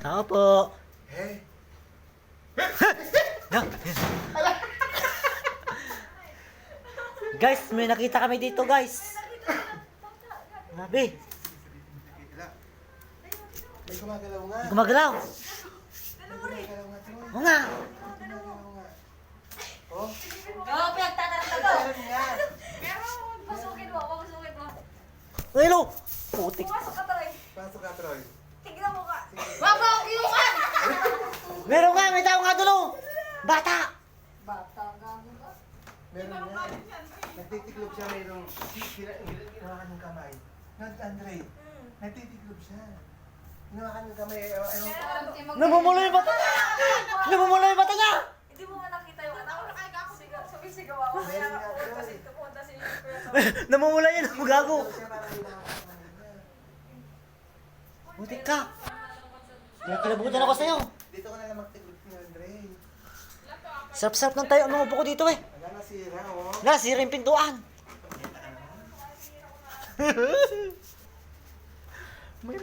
Tao po. Eh? No. Guys, may nakita kami dito, guys. Grabe. May gumagalaw nga. Gumagalaw. May gumagalaw nga. Troy. Oo nga. Gumagalaw nga. Oh? Oo, pinagtataranta ko. Alam nga. Pero, pasukin mo, pasukin mo. Hello. Putik. Pumasok ka, Troy. Pasok ka, Troy. Tignan mo ka. Wag mo akong kinukan! Meron nga, may tao nga dulo. Bata. Bata ka mo ba? Meron nga. Nagtitiklop siya, mayroong ginawakan ng kamay. Andre, nagtitiklop siya. Ginawakan ng kamay. Namumulo yung bata niya. Namumulo yung bata niya. Hindi mo man nakita yung anak ko. Sumisigaw ako. Kaya ako kasi pupunta si Namumula yun. Gago. Siya parang ginawakan ng kamay niya. Putik ka. May kalabutan ako sa'yo. Dito ko na lang magtiklop ni Andre. Sarap-sarap ng tayo. Ang upo ko dito eh. Wala na sira, oh. Nasira yung pintuan. May